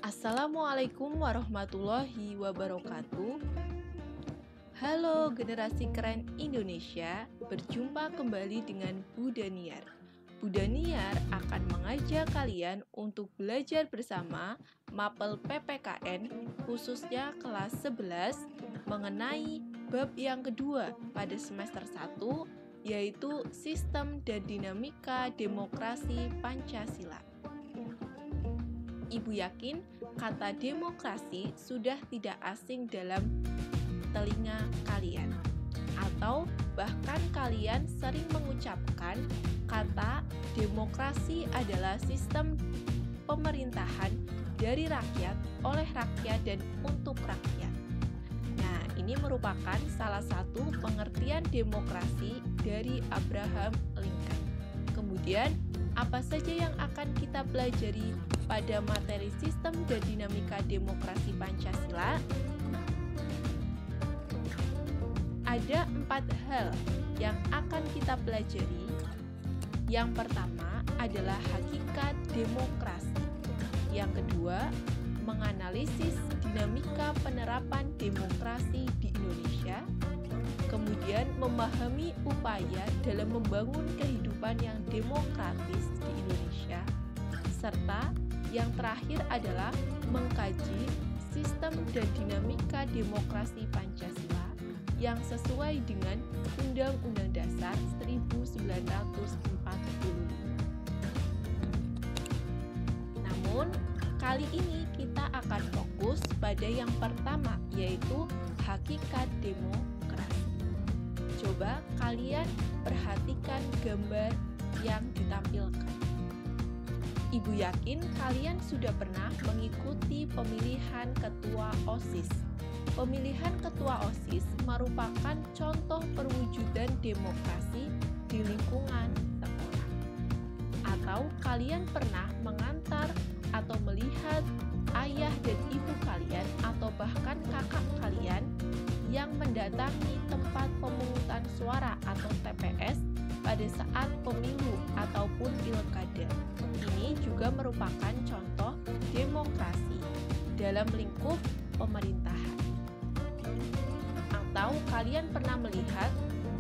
Assalamualaikum warahmatullahi wabarakatuh. Halo generasi keren Indonesia, berjumpa kembali dengan Bu Daniar. Bu Daniar akan mengajak kalian untuk belajar bersama Mapel PPKN khususnya kelas 11 mengenai bab yang kedua pada semester 1 yaitu Sistem dan Dinamika Demokrasi Pancasila. Ibu yakin kata demokrasi sudah tidak asing dalam telinga kalian, atau bahkan kalian sering mengucapkan kata demokrasi adalah sistem pemerintahan dari rakyat, oleh rakyat, dan untuk rakyat. Nah, ini merupakan salah satu pengertian demokrasi dari Abraham Lincoln. Kemudian, apa saja yang akan kita pelajari pada materi sistem dan dinamika demokrasi Pancasila? Ada 4 hal yang akan kita pelajari. Yang pertama adalah hakikat demokrasi. Yang kedua, menganalisis dinamika penerapan demokrasi di Indonesia. Kemudian memahami upaya dalam membangun kehidupan yang demokratis di Indonesia. Serta yang terakhir adalah mengkaji sistem dan dinamika demokrasi Pancasila yang sesuai dengan Undang-Undang Dasar 1945. Namun, kali ini kita akan fokus pada yang pertama, yaitu hakikat demokrasi. Coba kalian perhatikan gambar yang ditampilkan. Ibu yakin kalian sudah pernah mengikuti pemilihan ketua OSIS. Pemilihan ketua OSIS merupakan contoh perwujudan demokrasi di lingkungan sekolah. Atau kalian pernah mengantar atau melihat ayah dan ibu kalian atau bahkan kakak kalian yang mendatangi tempat pemungutan suara atau TPS pada saat pemilu ataupun pilkada. Ini juga merupakan contoh demokrasi dalam lingkup pemerintahan. Atau kalian pernah melihat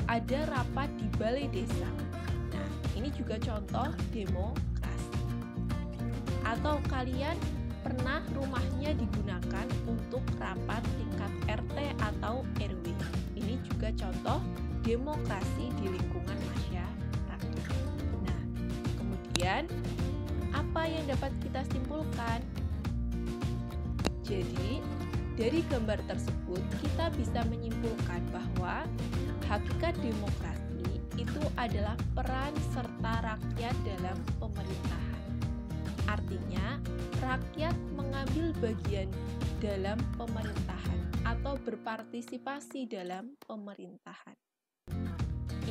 ada rapat di balai desa. Nah, ini juga contoh demokrasi. Atau kalian pernah rumahnya digunakan untuk rapat tingkat RT atau RW. Ini juga contoh demokrasi di lingkungan masyarakat. Nah, kemudian apa yang dapat kita simpulkan? Jadi, dari gambar tersebut kita bisa menyimpulkan bahwa hakikat demokrasi itu adalah peran serta rakyat dalam pemerintahan. Artinya, rakyat mengambil bagian dalam pemerintahan atau berpartisipasi dalam pemerintahan.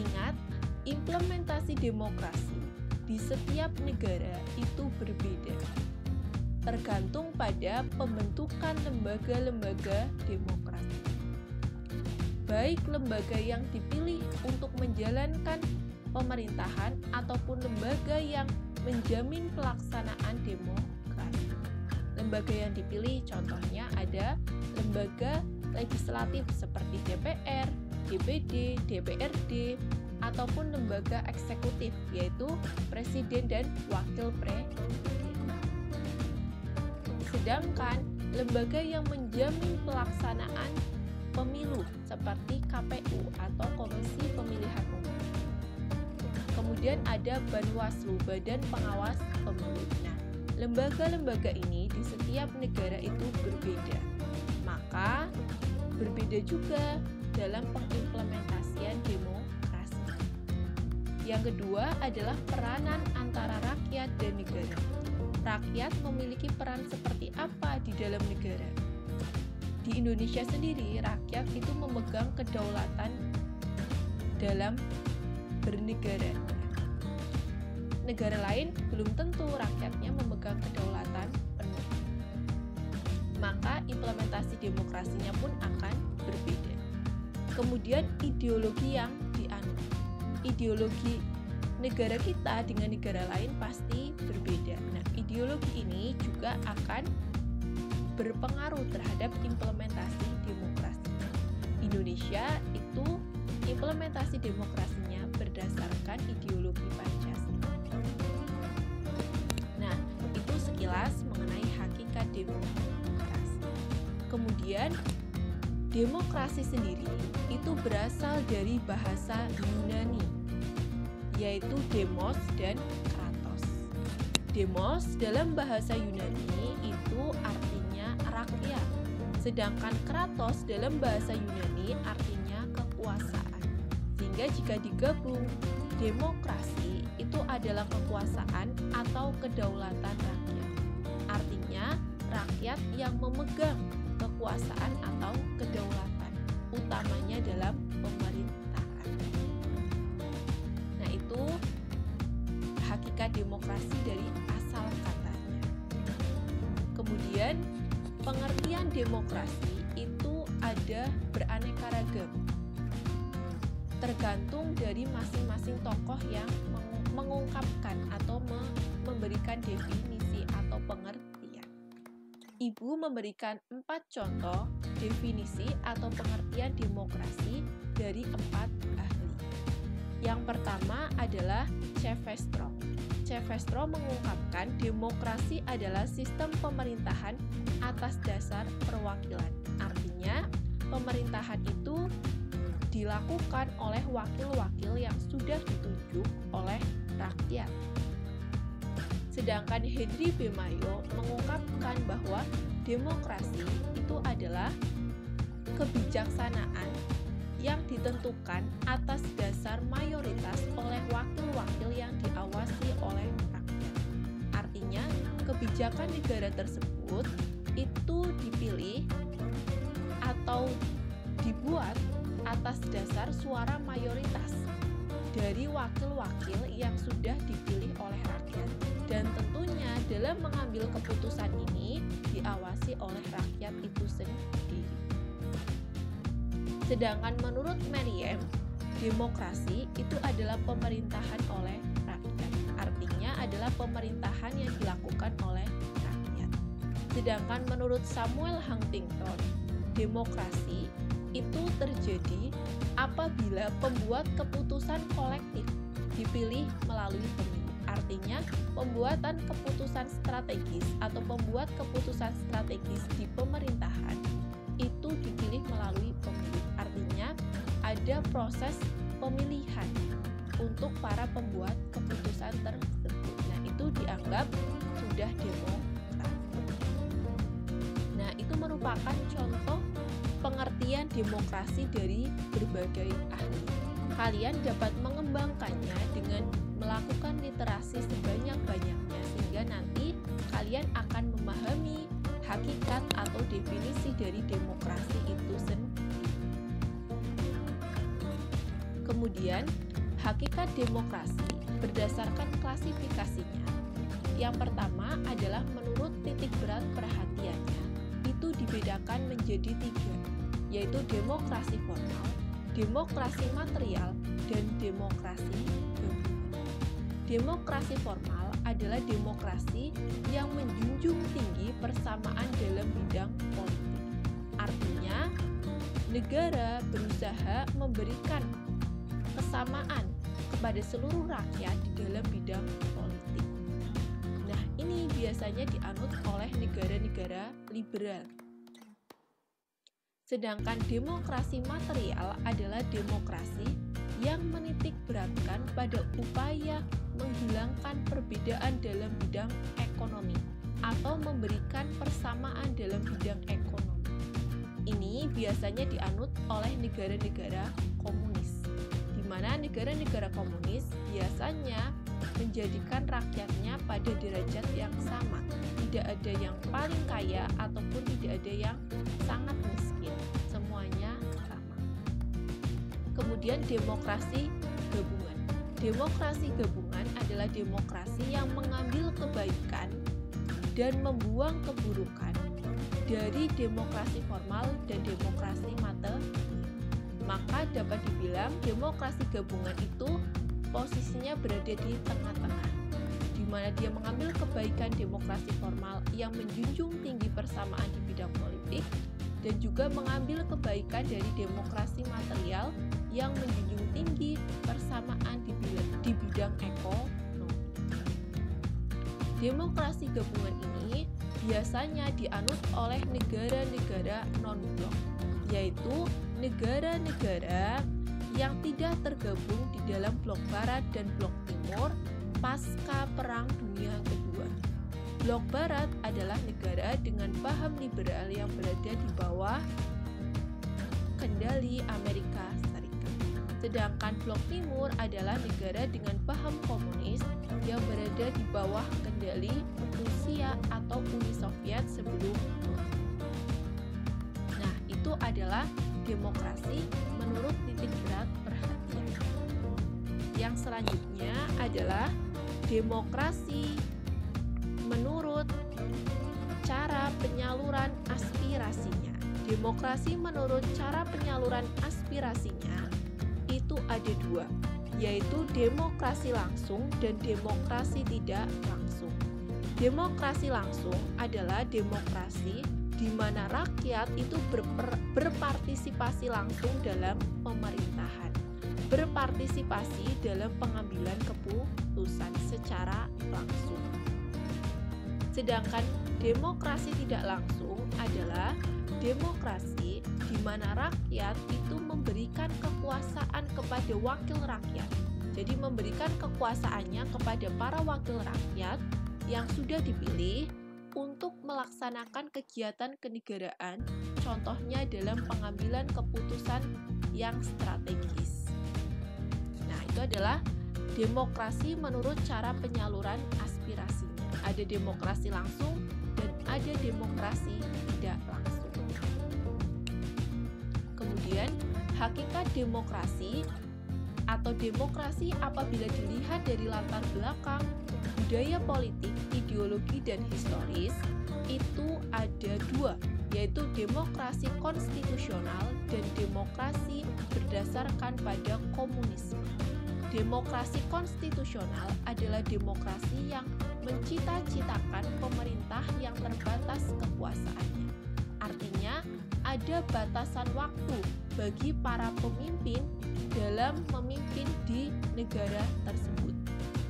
Ingat, implementasi demokrasi di setiap negara itu berbeda, tergantung pada pembentukan lembaga-lembaga demokrasi. Baik lembaga yang dipilih untuk menjalankan pemerintahan ataupun lembaga yang menjamin pelaksanaan demokrasi. Lembaga yang dipilih contohnya ada lembaga legislatif seperti DPR, DPD, DPRD, ataupun lembaga eksekutif yaitu presiden dan wakil presiden. Sedangkan lembaga yang menjamin pelaksanaan pemilu seperti KPU atau Komisi Pemilihan Umum. Kemudian ada Banwaslu, Badan Pengawas Pemilu. Nah, lembaga-lembaga ini di setiap negara itu berbeda. Maka berbeda juga dalam pengimplementasian demokrasi. Yang kedua adalah peranan antara rakyat dan negara. Rakyat memiliki peran seperti apa di dalam negara? Di Indonesia sendiri, rakyat itu memegang kedaulatan dalam bernegara. Negara lain belum tentu rakyatnya memegang kedaulatan penuh. Maka implementasi demokrasinya pun akan berbeda. Kemudian ideologi yang dianut. Ideologi negara kita dengan negara lain pasti berbeda. Nah, ideologi ini juga akan berpengaruh terhadap implementasi demokrasinya. Indonesia itu implementasi demokrasinya berdasarkan ideologi Pancasila. Nah, itu sekilas mengenai hakikat demokrasi. Kemudian, demokrasi sendiri itu berasal dari bahasa Yunani, yaitu demos dan kratos. Demos dalam bahasa Yunani itu artinya rakyat, sedangkan kratos dalam bahasa Yunani artinya kekuasaan. Sehingga jika digabung, demokrasi itu adalah kekuasaan atau kedaulatan rakyat. Artinya, rakyat yang memegang kekuasaan atau kedaulatan, utamanya dalam pemerintahan. Nah, itu hakikat demokrasi dari asal katanya. Kemudian, pengertian demokrasi itu ada beraneka ragam, tergantung dari masing-masing tokoh yang mengungkapkan atau memberikan definisi atau pengertian. Ibu memberikan 4 contoh definisi atau pengertian demokrasi dari 4 ahli. Yang pertama adalah Cevestro. Cevestro mengungkapkan demokrasi adalah sistem pemerintahan atas dasar perwakilan. Artinya, pemerintahan itu dilakukan oleh wakil-wakil yang sudah ditunjuk oleh rakyat. Sedangkan Henry B. Mayo mengungkapkan bahwa demokrasi itu adalah kebijaksanaan yang ditentukan atas dasar mayoritas oleh wakil-wakil yang diawasi oleh rakyat. Artinya, kebijakan negara tersebut itu dipilih atau dibuat atas dasar suara mayoritas dari wakil-wakil yang sudah dipilih oleh rakyat. Dan tentunya dalam mengambil keputusan ini diawasi oleh rakyat itu sendiri. Sedangkan menurut Merriam, demokrasi itu adalah pemerintahan oleh rakyat. Artinya adalah pemerintahan yang dilakukan oleh rakyat. Sedangkan menurut Samuel Huntington, demokrasi itu terjadi apabila pembuat keputusan kolektif dipilih melalui pemilu. Artinya, pembuatan keputusan strategis atau pembuat keputusan strategis di pemerintahan itu dipilih melalui pemilu. Artinya, ada proses pemilihan untuk para pembuat keputusan tersebut. Nah, itu dianggap sudah demokrasi. Nah, itu merupakan contoh pengertian demokrasi dari berbagai ahli. Kalian dapat mengembangkannya dengan melakukan literasi sebanyak-banyaknya sehingga nanti kalian akan memahami hakikat atau definisi dari demokrasi itu sendiri. Kemudian, hakikat demokrasi berdasarkan klasifikasinya. Yang pertama adalah menurut titik berat perhatiannya, itu dibedakan menjadi 3, yaitu demokrasi formal, demokrasi material, dan demokrasi gabungan. Demokrasi formal adalah demokrasi yang menjunjung tinggi persamaan dalam bidang politik. Artinya, negara berusaha memberikan kesamaan kepada seluruh rakyat di dalam bidang politik. Nah, ini biasanya dianut oleh negara-negara liberal. Sedangkan demokrasi material adalah demokrasi yang menitik beratkan pada upaya menghilangkan perbedaan dalam bidang ekonomi atau memberikan persamaan dalam bidang ekonomi. Ini biasanya dianut oleh negara-negara komunis, di mana negara-negara komunis biasanya menjadikan rakyatnya pada derajat yang sama. Tidak ada yang paling kaya ataupun tidak ada yang sangat miskin. Semuanya sama. Kemudian demokrasi gabungan. Demokrasi gabungan adalah demokrasi yang mengambil kebaikan dan membuang keburukan dari demokrasi formal dan demokrasi material. Maka dapat dibilang demokrasi gabungan itu posisinya berada di tengah-tengah, di mana dia mengambil kebaikan demokrasi formal yang menjunjung tinggi persamaan di bidang politik, dan juga mengambil kebaikan dari demokrasi material yang menjunjung tinggi persamaan di bidang ekonomi. Demokrasi gabungan ini biasanya dianut oleh negara-negara non-blok, yaitu negara-negara yang tidak tergabung di dalam blok barat dan blok timur pasca Perang Dunia Kedua. Blok barat adalah negara dengan paham liberal yang berada di bawah kendali Amerika Serikat. Sedangkan blok timur adalah negara dengan paham komunis yang berada di bawah kendali Rusia atau Uni Soviet sebelum itu. Nah, itu adalah demokrasi menurut titik berat perhatian. Yang selanjutnya adalah demokrasi menurut cara penyaluran aspirasinya. Demokrasi menurut cara penyaluran aspirasinya itu ada dua, yaitu demokrasi langsung dan demokrasi tidak langsung. Demokrasi langsung adalah demokrasi di mana rakyat itu berpartisipasi langsung dalam pemerintahan, berpartisipasi dalam pengambilan keputusan secara langsung. Sedangkan demokrasi tidak langsung adalah demokrasi di mana rakyat itu memberikan kekuasaan kepada wakil rakyat. Jadi memberikan kekuasaannya kepada para wakil rakyat yang sudah dipilih untuk melaksanakan kegiatan kenegaraan, contohnya dalam pengambilan keputusan yang strategis. Nah, itu adalah demokrasi menurut cara penyaluran aspirasinya. Ada demokrasi langsung dan ada demokrasi tidak langsung. Kemudian, hakikat demokrasi atau demokrasi apabila dilihat dari latar belakang budaya politik, ideologi, dan historis itu ada dua, yaitu demokrasi konstitusional dan demokrasi berdasarkan pada komunisme. Demokrasi konstitusional adalah demokrasi yang mencita-citakan pemerintah yang terbatas kekuasaannya. Artinya, ada batasan waktu bagi para pemimpin dalam memimpin di negara tersebut.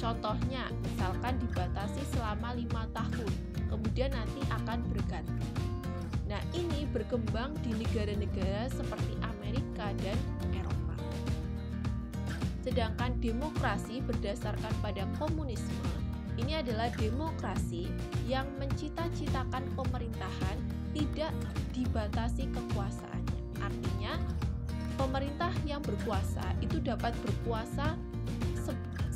Contohnya, misalkan dibatasi selama 5 tahun, kemudian nanti akan berganti. Nah, ini berkembang di negara-negara seperti Amerika dan Eropa. Sedangkan demokrasi berdasarkan pada komunisme, ini adalah demokrasi yang mencita-citakan pemerintahan tidak dibatasi kekuasaannya. Artinya, pemerintah yang berkuasa itu dapat berkuasa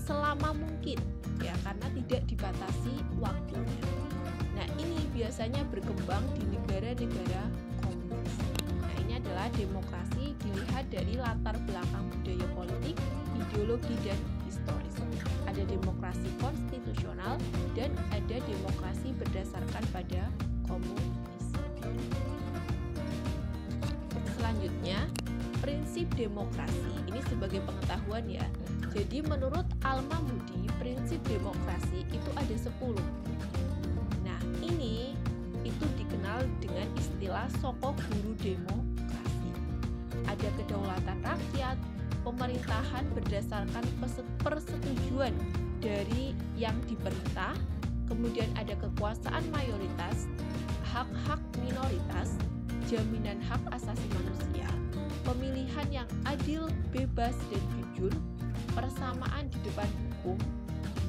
selama mungkin, ya, karena tidak dibatasi waktunya. Nah, ini biasanya berkembang di negara-negara komunis. Nah, ini adalah demokrasi dilihat dari latar belakang budaya politik, ideologi, dan historis. Ada demokrasi konstitusional dan ada demokrasi berdasarkan pada komunisme. Selanjutnya, prinsip demokrasi. Ini sebagai pengetahuan ya. Jadi menurut Al-Mahmudi, prinsip demokrasi itu ada 10. Nah, ini itu dikenal dengan istilah soko guru demokrasi. Ada kedaulatan rakyat, pemerintahan berdasarkan persetujuan dari yang diperintah, kemudian ada kekuasaan mayoritas, hak-hak minoritas, jaminan hak asasi manusia, pemilihan yang adil, bebas, dan jujur, persamaan di depan hukum,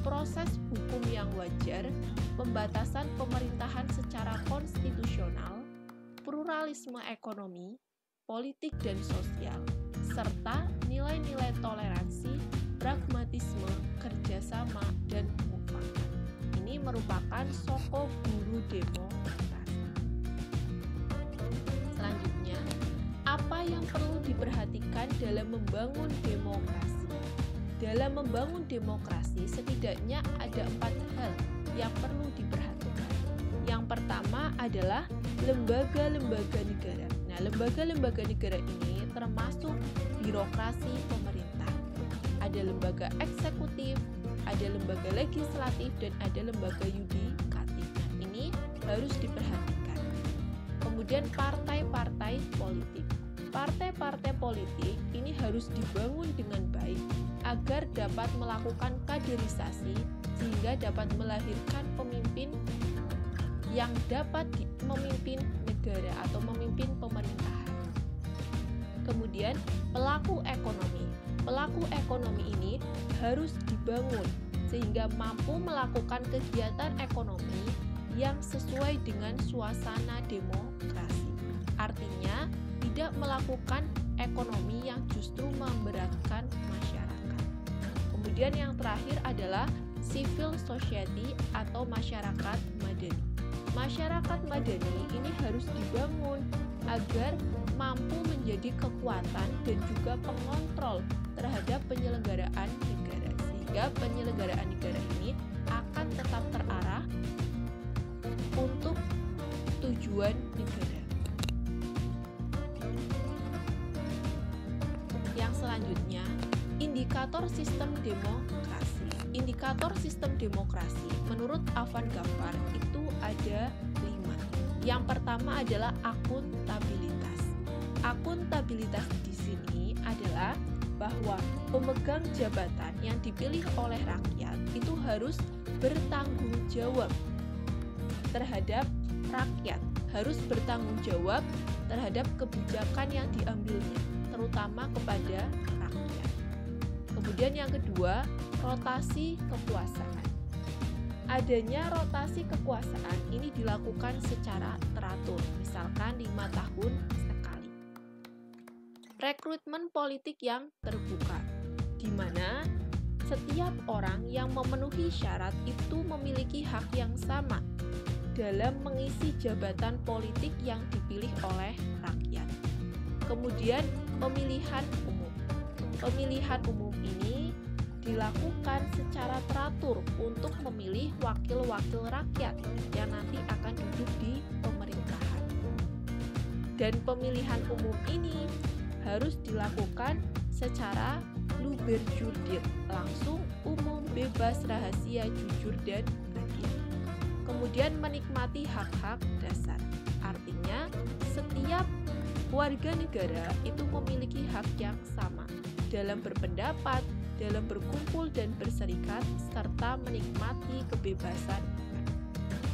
proses hukum yang wajar, pembatasan pemerintahan secara konstitusional, pluralisme ekonomi, politik dan sosial, serta nilai-nilai toleransi, pragmatisme, kerjasama, dan mufakat. Ini merupakan soko guru demokrasi. Selanjutnya, apa yang perlu diperhatikan dalam membangun demokrasi? Dalam membangun demokrasi, setidaknya ada 4 hal yang perlu diperhatikan. Yang pertama adalah lembaga-lembaga negara. Nah, lembaga-lembaga negara ini termasuk birokrasi pemerintah. Ada lembaga eksekutif, ada lembaga legislatif dan ada lembaga yudikatif. Nah, ini harus diperhatikan. Kemudian partai-partai politik. Partai-partai politik ini harus dibangun dengan baik agar dapat melakukan kaderisasi sehingga dapat melahirkan pemimpin yang dapat memimpin negara atau memimpin pemerintahan. Kemudian pelaku ekonomi. Pelaku ekonomi ini harus dibangun sehingga mampu melakukan kegiatan ekonomi yang sesuai dengan suasana demokrasi. Artinya, tidak melakukan ekonomi yang justru memberatkan masyarakat. Kemudian yang terakhir adalah civil society atau masyarakat madani. Masyarakat madani ini harus dibangun agar mampu menjadi kekuatan dan juga pengontrol terhadap penyelenggaraan negara, sehingga penyelenggaraan negara ini akan tetap terarah untuk tujuan negara. Yang selanjutnya, indikator sistem demokrasi. Indikator sistem demokrasi menurut Afan Ghaffar itu ada 5. Yang pertama adalah akuntabilitas. Akuntabilitas di sini adalah bahwa pemegang jabatan yang dipilih oleh rakyat itu harus bertanggung jawab terhadap rakyat, harus bertanggung jawab terhadap kebijakan yang diambilnya, terutama kepada rakyat. Kemudian yang kedua, rotasi kekuasaan. Adanya rotasi kekuasaan ini dilakukan secara teratur, misalkan 5 tahun sekali. Rekrutmen politik yang terbuka, di mana setiap orang yang memenuhi syarat itu memiliki hak yang sama dalam mengisi jabatan politik yang dipilih oleh rakyat. Kemudian pemilihan umum. Pemilihan umum ini dilakukan secara teratur untuk memilih wakil-wakil rakyat yang nanti akan duduk di pemerintahan. Dan pemilihan umum ini harus dilakukan secara luber jurdil, langsung, umum, bebas, rahasia, jujur, dan adil. Kemudian menikmati hak-hak dasar. Artinya, setiap warga negara itu memiliki hak yang sama dalam berpendapat, dalam berkumpul dan berserikat, serta menikmati kebebasan.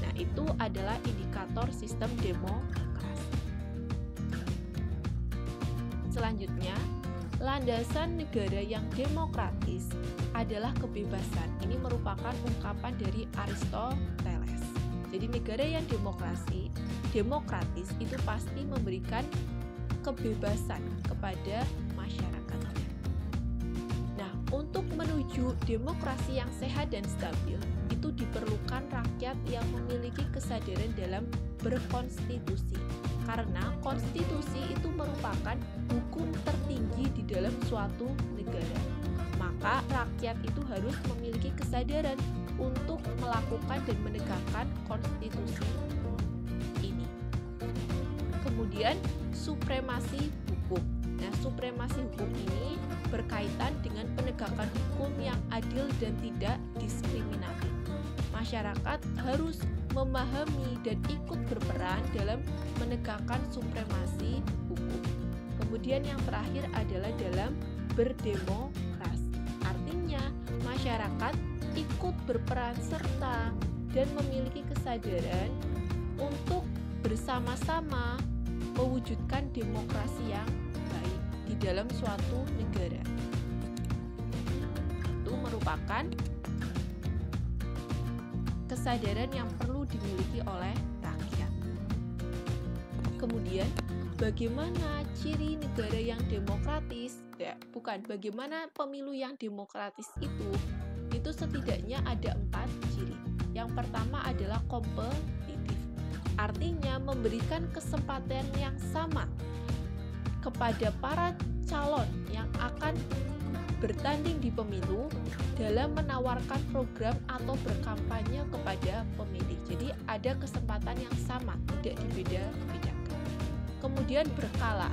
Nah, itu adalah indikator sistem demokrasi. Selanjutnya, landasan negara yang demokratis adalah kebebasan. Ini merupakan ungkapan dari Aristoteles. Jadi negara yang demokratis itu pasti memberikan kebebasan kepada masyarakatnya. Nah, untuk menuju demokrasi yang sehat dan stabil, itu diperlukan rakyat yang memiliki kesadaran dalam berkonstitusi. Karena konstitusi itu merupakan hukum tertinggi di dalam suatu negara. Maka rakyat itu harus memiliki kesadaran untuk melakukan dan menegakkan konstitusi ini. Kemudian supremasi hukum. Nah, supremasi hukum ini berkaitan dengan penegakan hukum yang adil dan tidak diskriminatif. Masyarakat harus memahami dan ikut berperan dalam menegakkan supremasi hukum. Kemudian yang terakhir adalah dalam berdemokrasi. Artinya, masyarakat ikut berperan serta dan memiliki kesadaran untuk bersama-sama mewujudkan demokrasi yang baik di dalam suatu negara. Itu merupakan kesadaran yang perlu dimiliki oleh rakyat. Kemudian, bagaimana ciri negara yang demokratis? Bagaimana pemilu yang demokratis itu setidaknya ada 4 ciri. Yang pertama adalah kompetitif. Artinya memberikan kesempatan yang sama kepada para calon yang akan bertanding di pemilu dalam menawarkan program atau berkampanye kepada pemilih. Jadi ada kesempatan yang sama, tidak dibeda-bedakan. Kemudian berkala.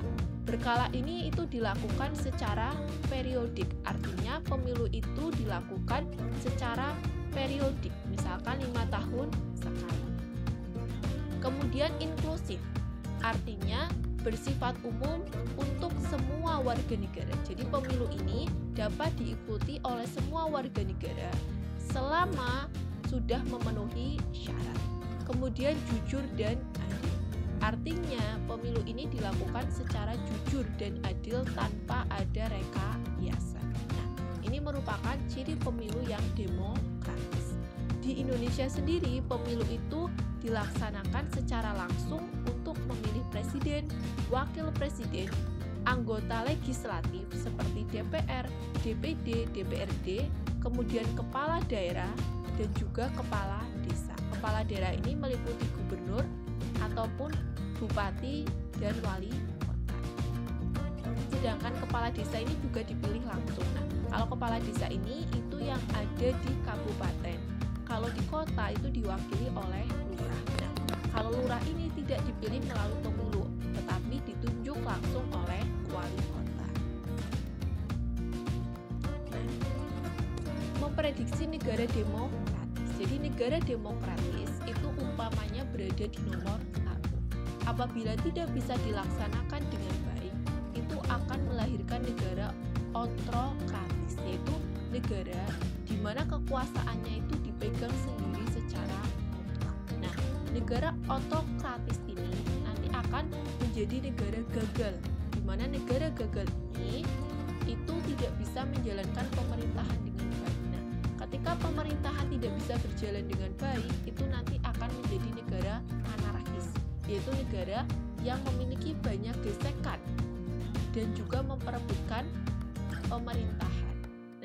Berkala ini itu dilakukan secara periodik, artinya pemilu itu dilakukan secara periodik, misalkan 5 tahun sekali. Kemudian inklusif, artinya bersifat umum untuk semua warga negara. Jadi pemilu ini dapat diikuti oleh semua warga negara selama sudah memenuhi syarat. Kemudian jujur dan adil. Artinya, pemilu ini dilakukan secara jujur dan adil tanpa ada rekayasa. Nah, ini merupakan ciri pemilu yang demokratis. Di Indonesia sendiri, pemilu itu dilaksanakan secara langsung untuk memilih presiden, wakil presiden, anggota legislatif seperti DPR, DPD, DPRD, kemudian kepala daerah, dan juga kepala desa. Kepala daerah ini meliputi gubernur ataupun bupati dan wali kota. Sedangkan kepala desa ini juga dipilih langsung. Nah, kalau kepala desa ini itu yang ada di kabupaten. Kalau di kota itu diwakili oleh lurah. Nah, kalau lurah ini tidak dipilih melalui pemilu, tetapi ditunjuk langsung oleh wali kota. Nah, memprediksi negara demokratis. Jadi negara demokratis itu umpamanya berada di nomor 1. Apabila tidak bisa dilaksanakan dengan baik, itu akan melahirkan negara otokratis, yaitu negara di mana kekuasaannya itu dipegang sendiri secara mutlak. Nah, negara otokratis ini nanti akan menjadi negara gagal, di mana negara gagal ini itu tidak bisa menjalankan pemerintahan dengan baik. Nah, ketika pemerintahan tidak bisa berjalan dengan baik, itu nanti akan menjadi negara anarkis, yaitu negara yang memiliki banyak gesekan dan juga memperebutkan pemerintahan.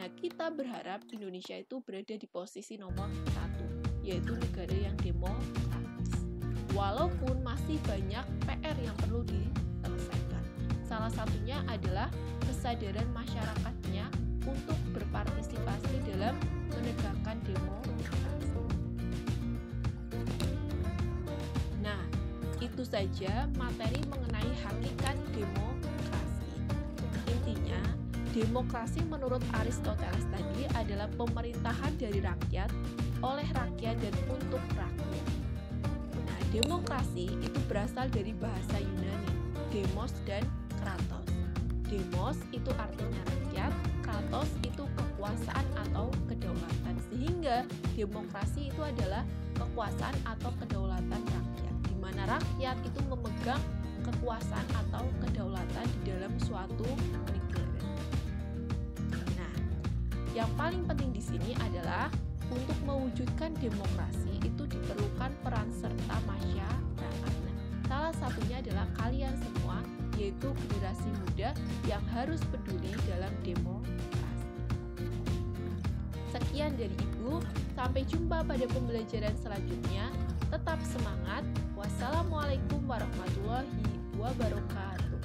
Nah, kita berharap Indonesia itu berada di posisi nomor 1, yaitu negara yang demokratis. Walaupun masih banyak PR yang perlu diselesaikan. Salah satunya adalah kesadaran masyarakatnya untuk berpartisipasi dalam menegakkan demokrasi. Nah, itu saja materi mengenai hakikat demokrasi. Intinya, demokrasi menurut Aristoteles tadi adalah pemerintahan dari rakyat, oleh rakyat, dan untuk rakyat. Nah, demokrasi itu berasal dari bahasa Yunani, demos dan kratos. Demos itu artinya rakyat, kratos itu kekuasaan atau kedaulatan. Sehingga demokrasi itu adalah kekuasaan atau kedaulatan rakyat, di mana rakyat itu memegang kekuasaan atau kedaulatan di dalam suatu negara. Nah, yang paling penting di sini adalah untuk mewujudkan demokrasi itu diperlukan peran serta masyarakat. Nah, salah satunya adalah kalian semua, yaitu generasi muda yang harus peduli dalam demokrasi. Sekian dari Ibu, sampai jumpa pada pembelajaran selanjutnya. Tetap semangat. Wassalamualaikum warahmatullahi wabarakatuh.